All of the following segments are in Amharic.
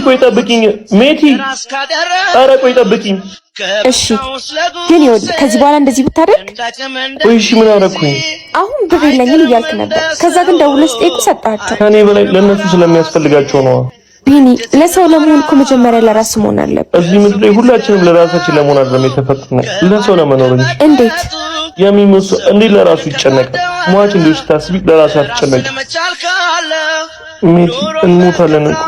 ቆይ ጠብቂኝ ሜቲ። ኧረ ቆይ ጠብቂኝ። እሺ ግን ይኸውልህ ከዚህ በኋላ እንደዚህ ብታደርግ ቆይ እሺ ምን አደረኩኝ? አሁን ብር የለኝም እያልክ ነበር። ከዛ ግን ደውለህ ስጠይቁ ሰጣቸው። ከኔ በላይ ለነሱ ስለሚያስፈልጋቸው ነው። ቢኒ ለሰው ለመሆን እኮ መጀመሪያ ለራስ መሆን አለበት። እዚህ ምድር ላይ ሁላችንም ለራሳችን ለመሆን አይደለም የተፈጠርነው ለሰው ለመኖር እንጂ። እንዴት የሚሞት እንዴት ለራሱ ይጨነቃል? ሟች እንዴት ስታስቢ ለራሱ አትጨነቂ። ሜቲ እንሞታለን እኮ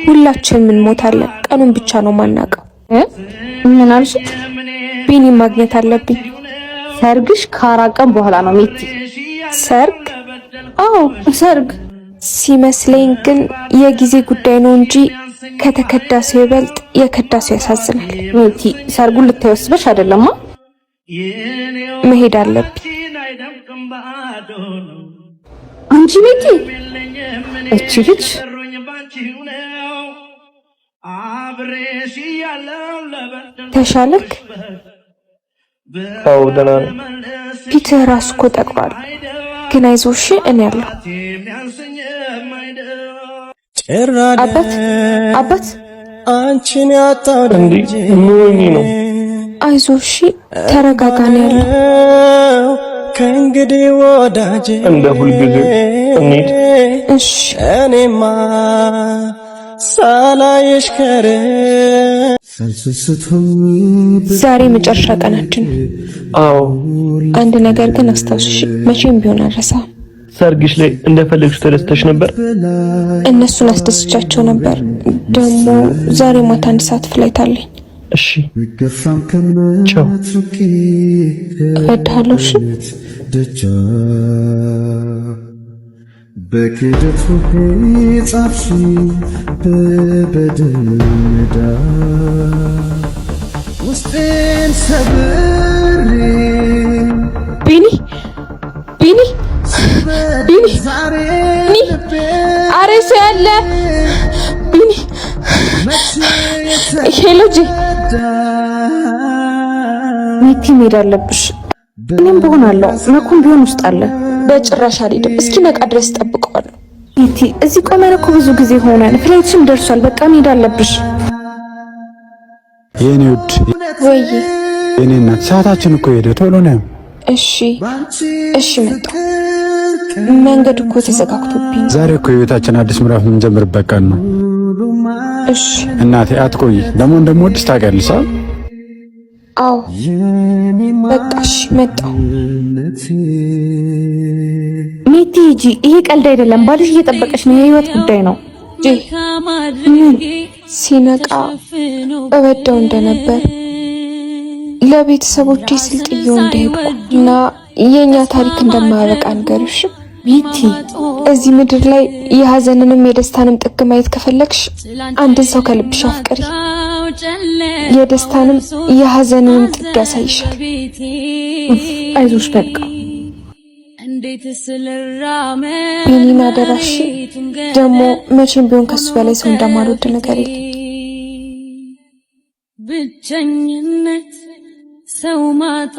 ሁላችንም እንሞታለን። ቀኑን ብቻ ነው ማናውቀው። ምን አልሽ? ቢኒ ማግኘት አለብኝ። ሰርግሽ ከአራት ቀን በኋላ ነው ሜቲ። ሰርግ? አዎ ሰርግ ሲመስለኝ ግን የጊዜ ጉዳይ ነው እንጂ ከተከዳ ሰው ይበልጥ የከዳ ሰው ያሳዝናል። ሜቲ ሰርጉን ልታይወስበሽ አይደለማ? መሄድ አለብኝ። አንቺ ሜቲ እቺ ልጅ ተሻለክ? አዎ ደህና ነኝ። ፊትህ ራሱ እኮ ጠቅሯል። ግን አይዞሽ እኔ ያለሁ። አባት አንቺን ያጣው እንዴ ምን ነው? አይዞሽ ተረጋጋ ነው ያለው። ከእንግዲህ ወዳጄ እንደ ሁልጊዜ እንሂድ። እሺ እኔማ ሳላየሽ ከረ ዛሬ መጨረሻ ቀናችን። አዎ አንድ ነገር ግን አስታውስሽ፣ መቼም ቢሆን አልረሳም። ሰርግሽ ላይ እንደፈለግሽ ተደስተሽ ነበር? እነሱን አስደስቻቸው ነበር። ደግሞ ዛሬ ማታ 1 ሰዓት ፍላይት አለኝ። እሺ ቻው። እወድሃለሁ። እሺ በክደቱ ጻፍሽ በበደልዳ ውስጤን ሰብሬ ቢኒ ቢኒ ቢኒ አሬስ ያለ ቢኒ ሄሎጂ ሜቲ መሄድ አለብሽ። እኔም ብሆን አለው መኩም ቢሆን ውስጥ አለ። በጭራሽ አልሄድም። እስኪ ነቃ ድረስ ጠብቀዋለሁ። ሜቲ እዚህ ቆመን እኮ ብዙ ጊዜ ሆነን፣ ፍላይትሽም ደርሷል። በቃ መሄድ አለብሽ። የኔ ውድ ወይ የኔ እናት ሰዓታችን እኮ ሄደ። ቶሎ ነው። እሺ እሺ መጣሁ። መንገድ እኮ ተዘጋግቶብኝ። ዛሬ እኮ የቤታችን አዲስ ምዕራፍ የምንጀምርበት ቀን ነው። እሺ እናቴ አትቆይ። ደግሞ እንደምወድሽ ታውቂያለሽ። አዎ በቃ እሺ መጣሁ። ሜቲ ሂጂ። ይሄ ቀልድ አይደለም። ባልሽ እየጠበቀሽ ነው። የህይወት ጉዳይ ነው። ሲነቃ እወደው እንደነበር ለቤተሰቦቼ ስልጥየው እንደሄድኩ እና የኛ ታሪክ እንደማያበቃ ንገርሽ ሜቲ። እዚህ ምድር ላይ የሀዘንንም የደስታንም ጥግ ማየት ከፈለግሽ አንድን ሰው ከልብሽ አፍቅሪ። የደስታንም የሀዘንንም ጥግ ያሳይሻል። አይዞሽ በቃ ቢኒን አደራሽ። ደግሞ መቼም ቢሆን ከሱ በላይ ሰው እንደማልወድ ነገር የለም። ብቸኝነት ሰው ማጣ